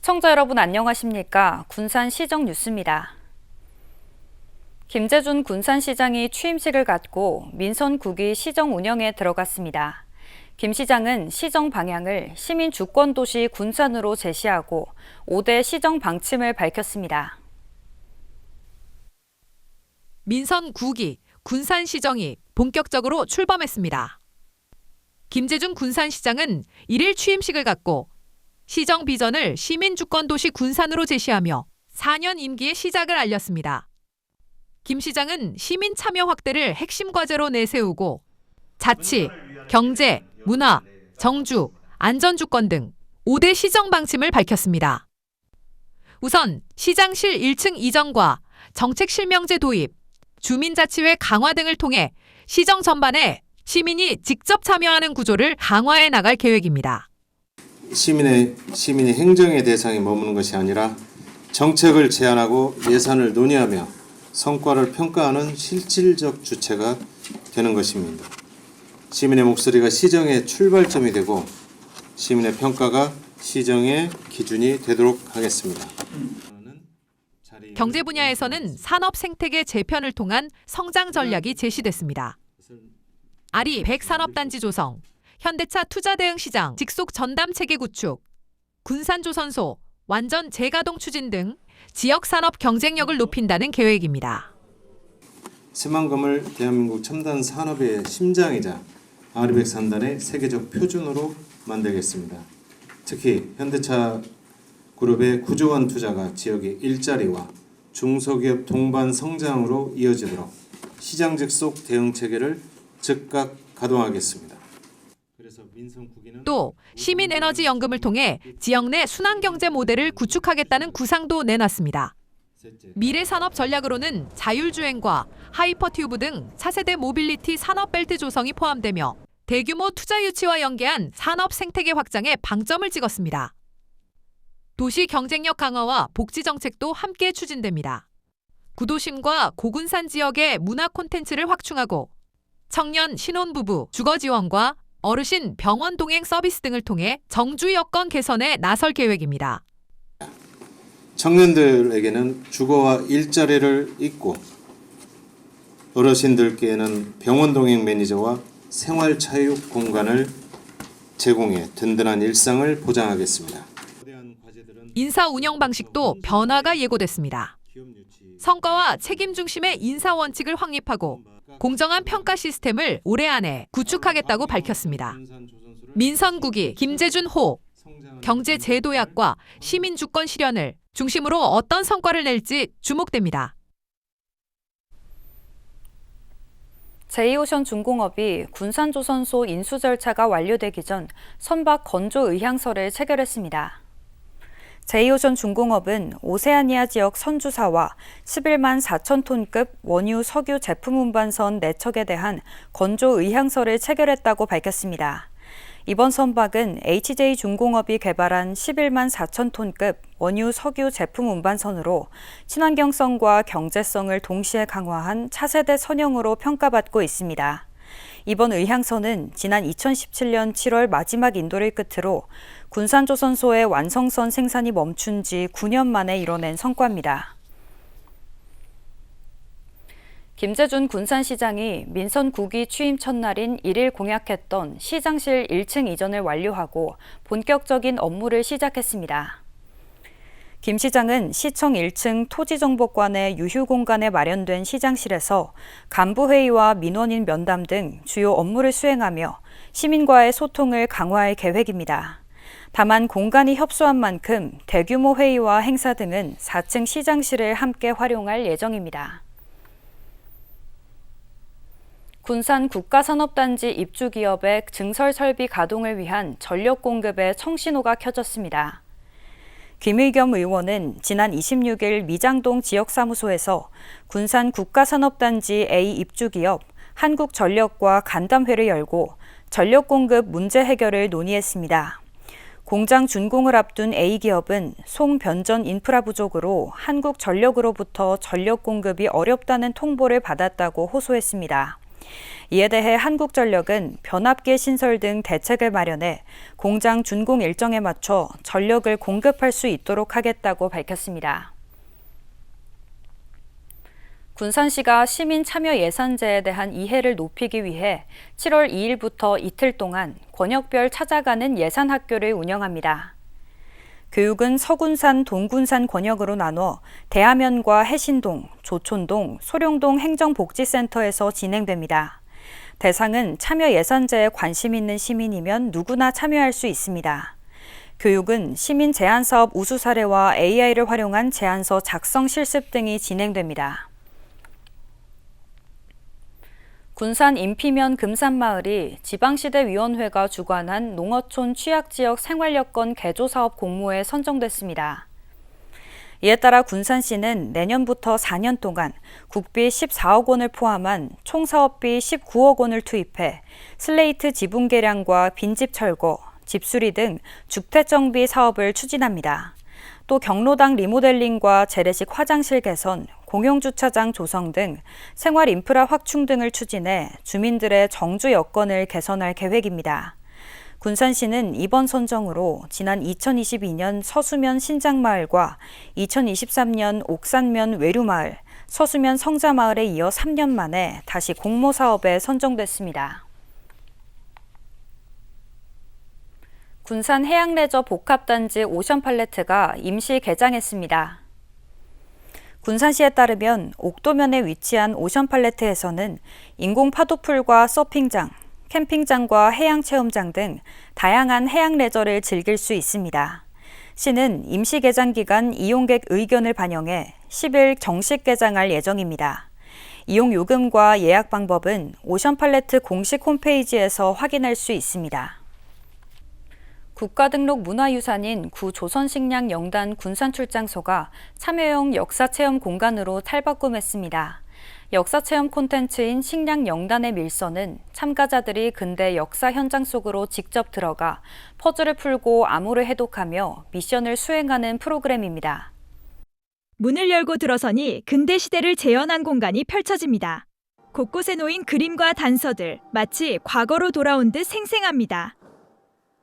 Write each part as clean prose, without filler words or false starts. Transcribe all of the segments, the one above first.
시청자 여러분 안녕하십니까? 군산시정 뉴스입니다. 김재준 군산시장이 취임식을 갖고 민선 9기 시정 운영에 들어갔습니다. 김 시장은 시정 방향을 시민 주권 도시 군산으로 제시하고 5대 시정 방침을 밝혔습니다. 민선 9기 군산시정이 본격적으로 출범했습니다. 김재준 군산시장은 1일 취임식을 갖고 시정 비전을 시민 주권 도시 군산으로 제시하며 4년 임기의 시작을 알렸습니다. 김 시장은 시민 참여 확대를 핵심 과제로 내세우고 자치, 경제, 문화, 정주, 안전주권 등 5대 시정 방침을 밝혔습니다. 우선 시장실 1층 이전과 정책 실명제 도입, 주민자치회 강화 등을 통해 시정 전반에 시민이 직접 참여하는 구조를 강화해 나갈 계획입니다. 시민의 행정의 대상에 머무는 것이 아니라 정책을 제안하고 예산을 논의하며 성과를 평가하는 실질적 주체가 되는 것입니다. 시민의 목소리가 시정의 출발점이 되고 시민의 평가가 시정의 기준이 되도록 하겠습니다. 경제 분야에서는 산업 생태계 재편을 통한 성장 전략이 제시됐습니다. 아리 100산업단지 조성, 현대차 투자 대응 시장 직속 전담 체계 구축, 군산조선소 완전 재가동 추진 등 지역 산업 경쟁력을 높인다는 계획입니다. 새만금을 대한민국 첨단 산업의 심장이자 아리100산단의 세계적 표준으로 만들겠습니다. 특히 현대차 그룹의 9조 원 투자가 지역의 일자리와 중소기업 동반 성장으로 이어지도록 시장 직속 대응 체계를 즉각 가동하겠습니다. 또 시민에너지연금을 통해 지역 내 순환경제 모델을 구축하겠다는 구상도 내놨습니다. 미래산업 전략으로는 자율주행과 하이퍼튜브 등 차세대 모빌리티 산업벨트 조성이 포함되며 대규모 투자 유치와 연계한 산업 생태계 확장에 방점을 찍었습니다. 도시 경쟁력 강화와 복지 정책도 함께 추진됩니다. 구도심과 고군산 지역의 문화 콘텐츠를 확충하고 청년 신혼부부 주거 지원과 어르신 병원 동행 서비스 등을 통해 정주 여건 개선에 나설 계획입니다. 청년들에게는 주거와 일자리를 잇고 어르신들께는 병원 동행 매니저와 생활 차육 공간을 제공해 든든한 일상을 보장하겠습니다. 인사 운영 방식도 변화가 예고됐습니다. 성과와 책임 중심의 인사 원칙을 확립하고 공정한 평가 시스템을 올해 안에 구축하겠다고 밝혔습니다. 민선 9기 김재준 호 경제 제도약과 시민 주권 실현을 중심으로 어떤 성과를 낼지 주목됩니다. 제2오션중공업이 군산조선소 인수 절차가 완료되기 전 선박 건조 의향서를 체결했습니다. 제2오션중공업은 오세아니아 지역 선주사와 11만 4천 톤급 원유 석유 제품 운반선 4척에 대한 건조 의향서를 체결했다고 밝혔습니다. 이번 선박은 HJ중공업이 개발한 11만 4천 톤급 원유 석유 제품 운반선으로 친환경성과 경제성을 동시에 강화한 차세대 선형으로 평가받고 있습니다. 이번 의향서는 지난 2017년 7월 마지막 인도를 끝으로 군산조선소의 완성선 생산이 멈춘 지 9년 만에 이뤄낸 성과입니다. 김재준 군산시장이 민선 9기 취임 첫날인 1일 공약했던 시장실 1층 이전을 완료하고 본격적인 업무를 시작했습니다. 김 시장은 시청 1층 토지정보관의 유휴 공간에 마련된 시장실에서 간부회의와 민원인 면담 등 주요 업무를 수행하며 시민과의 소통을 강화할 계획입니다. 다만 공간이 협소한 만큼 대규모 회의와 행사 등은 4층 시장실을 함께 활용할 예정입니다. 군산 국가산업단지 입주기업의 증설 설비 가동을 위한 전력 공급의 청신호가 켜졌습니다. 김의겸 의원은 지난 26일 미장동 지역사무소에서 군산 국가산업단지 A 입주기업 한국전력과 간담회를 열고 전력 공급 문제 해결을 논의했습니다. 공장 준공을 앞둔 A기업은 송변전 인프라 부족으로 한국전력으로부터 전력 공급이 어렵다는 통보를 받았다고 호소했습니다. 이에 대해 한국전력은 변압기 신설 등 대책을 마련해 공장 준공 일정에 맞춰 전력을 공급할 수 있도록 하겠다고 밝혔습니다. 군산시가 시민 참여 예산제에 대한 이해를 높이기 위해 7월 2일부터 이틀 동안 권역별 찾아가는 예산학교를 운영합니다. 교육은 서군산, 동군산 권역으로 나눠 대하면과 해신동, 조촌동, 소룡동 행정복지센터에서 진행됩니다. 대상은 참여 예산제에 관심 있는 시민이면 누구나 참여할 수 있습니다. 교육은 시민 제안사업 우수 사례와 AI를 활용한 제안서 작성 실습 등이 진행됩니다. 군산 인피면 금산마을이 지방시대위원회가 주관한 농어촌 취약지역 생활여건 개조사업 공모에 선정됐습니다. 이에 따라 군산시는 내년부터 4년 동안 국비 14억 원을 포함한 총 사업비 19억 원을 투입해 슬레이트 지붕 개량과 빈집 철거, 집수리 등 주택정비 사업을 추진합니다. 또 경로당 리모델링과 재래식 화장실 개선, 공용주차장 조성 등 생활 인프라 확충 등을 추진해 주민들의 정주 여건을 개선할 계획입니다. 군산시는 이번 선정으로 지난 2022년 서수면 신장마을과 2023년 옥산면 외류마을, 서수면 성자마을에 이어 3년 만에 다시 공모 사업에 선정됐습니다. 군산 해양레저 복합단지 오션팔레트가 임시 개장했습니다. 군산시에 따르면 옥도면에 위치한 오션팔레트에서는 인공 파도풀과 서핑장, 캠핑장과 해양체험장 등 다양한 해양 레저를 즐길 수 있습니다. 시는 임시 개장 기간 이용객 의견을 반영해 10일 정식 개장할 예정입니다. 이용 요금과 예약 방법은 오션팔레트 공식 홈페이지에서 확인할 수 있습니다. 국가등록 문화유산인 구조선식량영단 군산출장소가 참여형 역사체험 공간으로 탈바꿈했습니다. 역사체험 콘텐츠인 식량영단의 밀서는 참가자들이 근대 역사 현장 속으로 직접 들어가 퍼즐을 풀고 암호를 해독하며 미션을 수행하는 프로그램입니다. 문을 열고 들어서니 근대 시대를 재현한 공간이 펼쳐집니다. 곳곳에 놓인 그림과 단서들, 마치 과거로 돌아온 듯 생생합니다.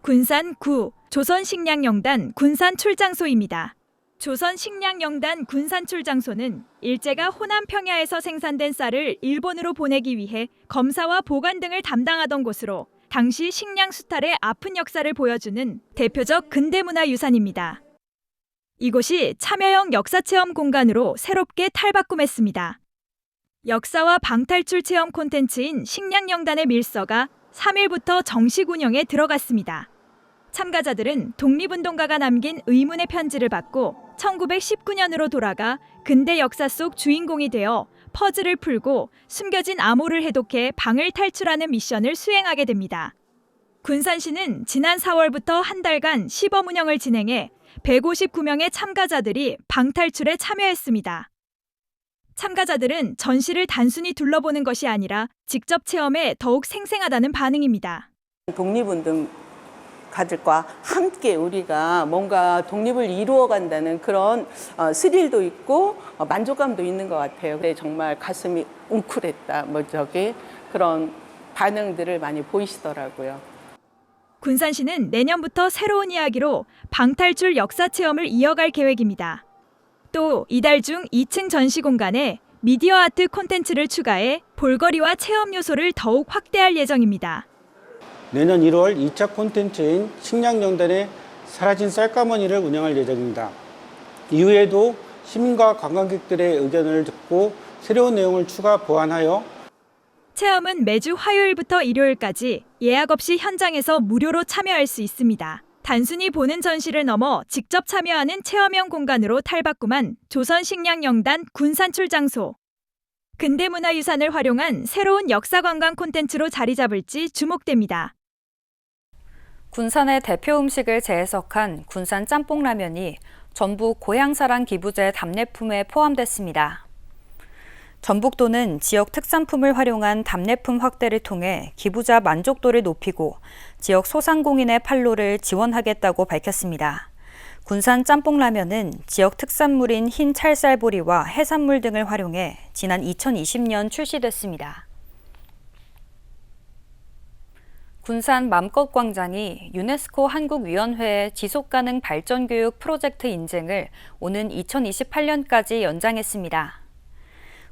군산 9 조선식량영단 군산출장소입니다. 조선식량영단 군산출장소는 일제가 호남 평야에서 생산된 쌀을 일본으로 보내기 위해 검사와 보관 등을 담당하던 곳으로 당시 식량 수탈의 아픈 역사를 보여주는 대표적 근대문화유산입니다. 이곳이 참여형 역사체험 공간으로 새롭게 탈바꿈했습니다. 역사와 방탈출 체험 콘텐츠인 식량영단의 밀서가 3일부터 정식 운영에 들어갔습니다. 참가자들은 독립운동가가 남긴 의문의 편지를 받고 1919년으로 돌아가 근대 역사 속 주인공이 되어 퍼즐을 풀고 숨겨진 암호를 해독해 방을 탈출하는 미션을 수행하게 됩니다. 군산시는 지난 4월부터 한 달간 시범 운영을 진행해 159명의 참가자들이 방탈출에 참여했습니다. 참가자들은 전시를 단순히 둘러보는 것이 아니라 직접 체험에 더욱 생생하다는 반응입니다. 독립운동가들과 함께 우리가 뭔가 독립을 이루어간다는 그런 스릴도 있고 만족감도 있는 것 같아요. 근데 정말 가슴이 웅크랬다, 그런 반응들을 많이 보이시더라고요. 군산시는 내년부터 새로운 이야기로 방탈출 역사 체험을 이어갈 계획입니다. 또 이달 중 2층 전시 공간에 미디어 아트 콘텐츠를 추가해 볼거리와 체험 요소를 더욱 확대할 예정입니다. 내년 1월 2차 콘텐츠인 식량영단의 사라진 쌀가머니를 운영할 예정입니다. 이후에도 시민과 관광객들의 의견을 듣고 새로운 내용을 추가 보완하여 체험은 매주 화요일부터 일요일까지 예약 없이 현장에서 무료로 참여할 수 있습니다. 단순히 보는 전시를 넘어 직접 참여하는 체험형 공간으로 탈바꿈한 조선식량영단 군산출장소. 근대문화유산을 활용한 새로운 역사관광 콘텐츠로 자리 잡을지 주목됩니다. 군산의 대표 음식을 재해석한 군산 짬뽕라면이 전북 고향사랑 기부제 답례품에 포함됐습니다. 전북도는 지역 특산품을 활용한 답례품 확대를 통해 기부자 만족도를 높이고 지역 소상공인의 판로를 지원하겠다고 밝혔습니다. 군산 짬뽕라면은 지역 특산물인 흰 찰, 쌀보리와 해산물 등을 활용해 지난 2020년 출시됐습니다. 군산 맘껏광장이 유네스코 한국위원회의 지속가능 발전교육 프로젝트 인증을 오는 2028년까지 연장했습니다.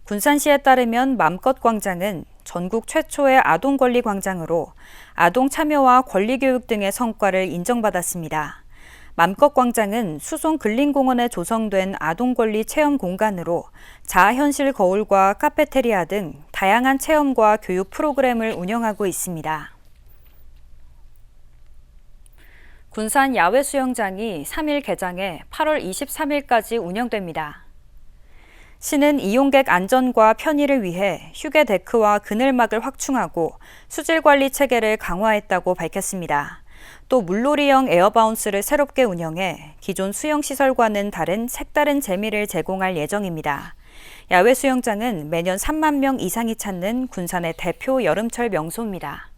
군산시에 따르면 맘껏광장은 전국 최초의 아동권리광장으로 아동 참여와 권리교육 등의 성과를 인정받았습니다. 맘껏광장은 수송근린공원에 조성된 아동권리 체험 공간으로 자아현실 거울과 카페테리아 등 다양한 체험과 교육 프로그램을 운영하고 있습니다. 군산 야외 수영장이 3일 개장해 8월 23일까지 운영됩니다. 시는 이용객 안전과 편의를 위해 휴게 데크와 그늘막을 확충하고 수질 관리 체계를 강화했다고 밝혔습니다. 또 물놀이형 에어바운스를 새롭게 운영해 기존 수영시설과는 다른 색다른 재미를 제공할 예정입니다. 야외 수영장은 매년 3만 명 이상이 찾는 군산의 대표 여름철 명소입니다.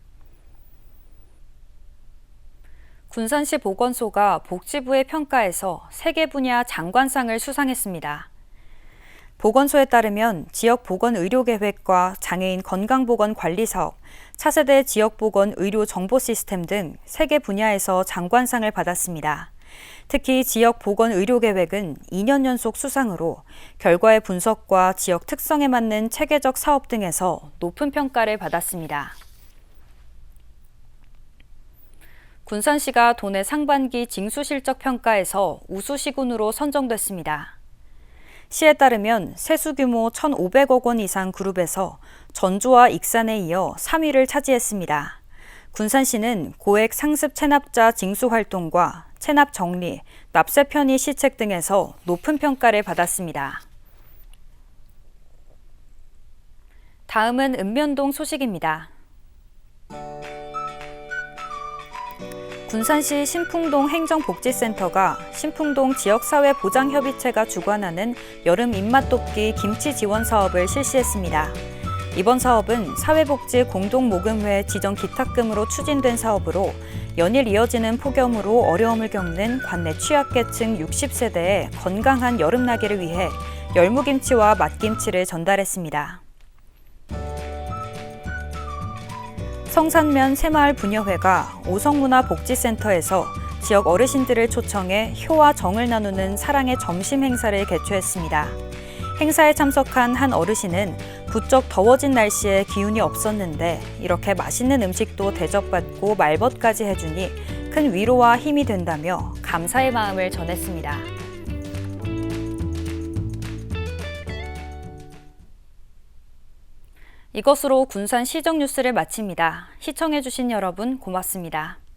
군산시 보건소가 복지부의 평가에서 3개 분야 장관상을 수상했습니다. 보건소에 따르면 지역보건의료계획과 장애인 건강보건관리사업, 차세대 지역보건의료정보시스템 등 3개 분야에서 장관상을 받았습니다. 특히 지역보건의료계획은 2년 연속 수상으로 결과의 분석과 지역 특성에 맞는 체계적 사업 등에서 높은 평가를 받았습니다. 군산시가 도내 상반기 징수실적평가에서 우수시군으로 선정됐습니다. 시에 따르면 세수 규모 1,500억 원 이상 그룹에서 전주와 익산에 이어 3위를 차지했습니다. 군산시는 고액 상습 체납자 징수 활동과 체납 정리, 납세 편의 시책 등에서 높은 평가를 받았습니다. 다음은 읍면동 소식입니다. 군산시 신풍동 행정복지센터가 신풍동 지역사회보장협의체가 주관하는 여름 입맛 돕기 김치 지원 사업을 실시했습니다. 이번 사업은 사회복지 공동모금회 지정 기탁금으로 추진된 사업으로 연일 이어지는 폭염으로 어려움을 겪는 관내 취약계층 60세대의 건강한 여름나기를 위해 열무김치와 맛김치를 전달했습니다. 성산면 새마을 부녀회가 오성문화복지센터에서 지역 어르신들을 초청해 효와 정을 나누는 사랑의 점심 행사를 개최했습니다. 행사에 참석한 한 어르신은 부쩍 더워진 날씨에 기운이 없었는데 이렇게 맛있는 음식도 대접받고 말벗까지 해주니 큰 위로와 힘이 된다며 감사의 마음을 전했습니다. 이것으로 군산 시정 뉴스를 마칩니다. 시청해주신 여러분 고맙습니다.